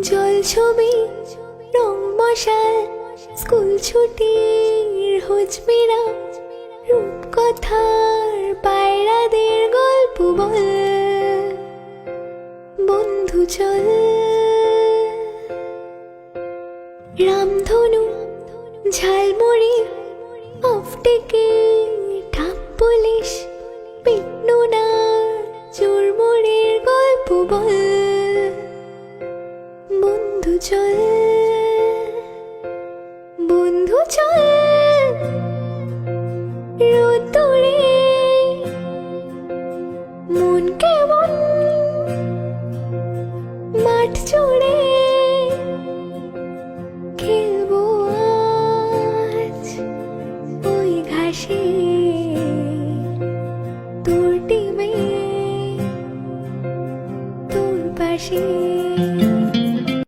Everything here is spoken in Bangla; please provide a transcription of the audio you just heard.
জল ছবি রং মশাল স্কুল ছুটির হোজমেরা রূপকথার পায়রাদের গল্প বল বন্ধু চল। রামধনু ঝালমুড়ি অফটেকে ঢাক পুলিশ পিটনুনা চুরমুড়ির গল্প বল বন্ধু চল বন্ধু চল। রোদ্দুরে মন কেমন মাঠ জুড়ে